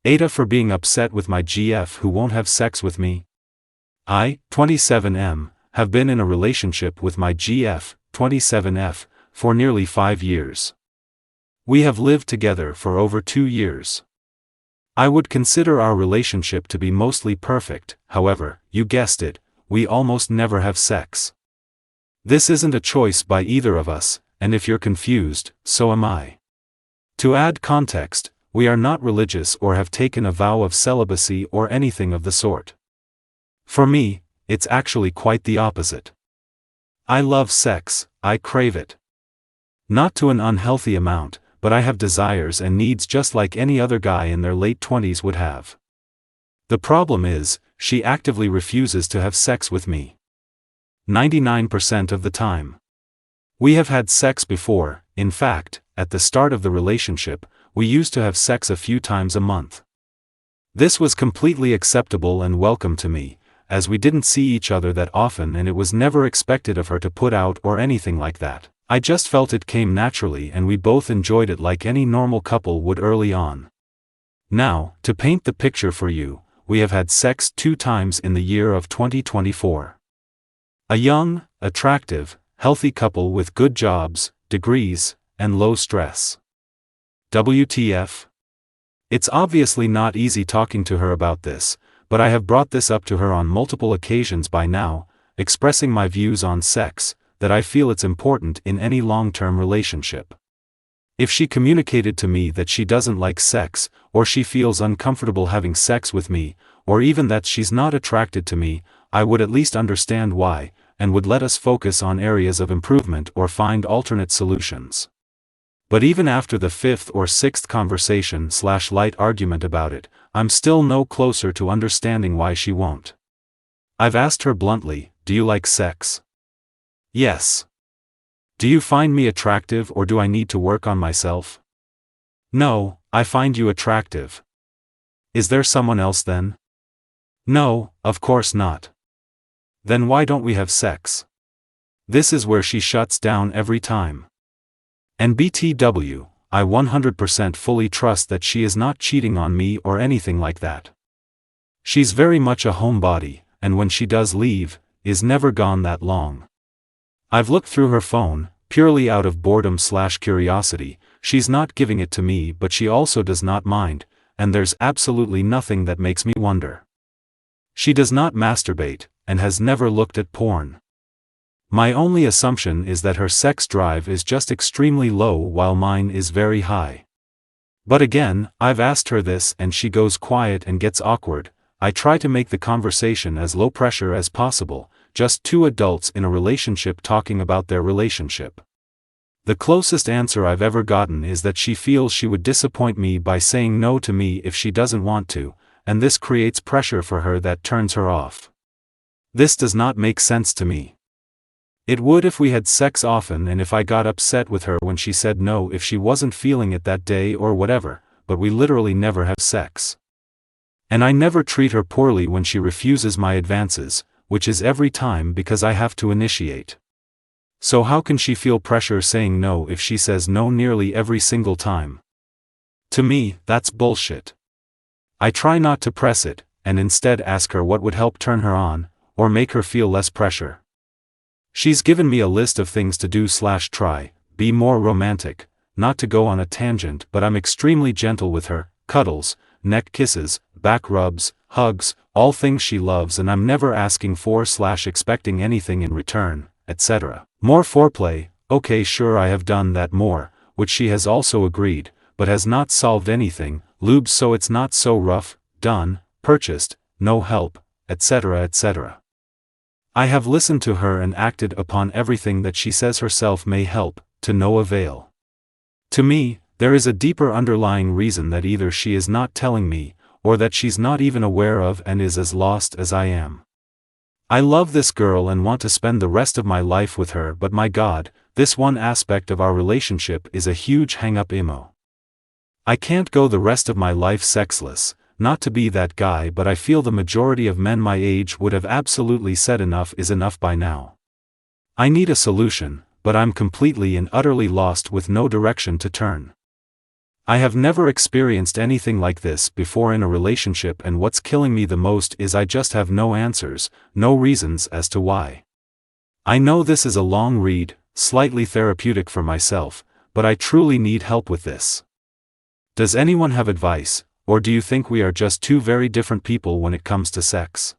AITAH for being upset with my GF who won't have sex with me. I, 27M, have been in a relationship with my GF, 27F, for nearly 5 years. We have lived together for over 2 years. I would consider our relationship to be mostly perfect, however, you guessed it, we almost never have sex. This isn't a choice by either of us, and if you're confused, so am I. To add context, we are not religious or have taken a vow of celibacy or anything of the sort. For me, it's actually quite the opposite. I love sex, I crave it. Not to an unhealthy amount, but I have desires and needs just like any other guy in their late 20s would have. The problem is, she actively refuses to have sex with me. 99% of the time. We have had sex before, in fact, at the start of the relationship, we used to have sex a few times a month. This was completely acceptable and welcome to me, as we didn't see each other that often and it was never expected of her to put out or anything like that. I just felt it came naturally and we both enjoyed it like any normal couple would early on. Now, to paint the picture for you, we have had sex 2 times in the year of 2024. A young, attractive, healthy couple with good jobs, degrees, and low stress. WTF? It's obviously not easy talking to her about this, but I have brought this up to her on multiple occasions by now, expressing my views on sex, that I feel it's important in any long-term relationship. If she communicated to me that she doesn't like sex, or she feels uncomfortable having sex with me, or even that she's not attracted to me, I would at least understand why, and would let us focus on areas of improvement or find alternate solutions. But even after the 5th or 6th conversation/light argument about it, I'm still no closer to understanding why she won't. I've asked her bluntly, do you like sex? Yes. Do you find me attractive or do I need to work on myself? No, I find you attractive. Is there someone else then? No, of course not. Then why don't we have sex? This is where she shuts down every time. And BTW, I 100% fully trust that she is not cheating on me or anything like that. She's very much a homebody, and when she does leave, is never gone that long. I've looked through her phone, purely out of boredom/curiosity, she's not giving it to me but she also does not mind, and there's absolutely nothing that makes me wonder. She does not masturbate, and has never looked at porn. My only assumption is that her sex drive is just extremely low while mine is very high. But again, I've asked her this and she goes quiet and gets awkward. I try to make the conversation as low pressure as possible, just 2 adults in a relationship talking about their relationship. The closest answer I've ever gotten is that she feels she would disappoint me by saying no to me if she doesn't want to, and this creates pressure for her that turns her off. This does not make sense to me. It would if we had sex often and if I got upset with her when she said no if she wasn't feeling it that day or whatever, but we literally never have sex. And I never treat her poorly when she refuses my advances, which is every time because I have to initiate. So how can she feel pressure saying no if she says no nearly every single time? To me, that's bullshit. I try not to press it, and instead ask her what would help turn her on, or make her feel less pressure. She's given me a list of things to do/try, be more romantic, not to go on a tangent but I'm extremely gentle with her, cuddles, neck kisses, back rubs, hugs, all things she loves and I'm never asking for/expecting anything in return, etc. More foreplay, okay sure I have done that more, which she has also agreed, but has not solved anything, lube so it's not so rough, done, purchased, no help, etc. etc. I have listened to her and acted upon everything that she says herself may help, to no avail. To me, there is a deeper underlying reason that either she is not telling me, or that she's not even aware of and is as lost as I am. I love this girl and want to spend the rest of my life with her but my God, this one aspect of our relationship is a huge hang-up emo. I can't go the rest of my life sexless. Not to be that guy but I feel the majority of men my age would have absolutely said enough is enough by now. I need a solution, but I'm completely and utterly lost with no direction to turn. I have never experienced anything like this before in a relationship, and what's killing me the most is I just have no answers, no reasons as to why. I know this is a long read, slightly therapeutic for myself, but I truly need help with this. Does anyone have advice, or do you think we are just two very different people when it comes to sex?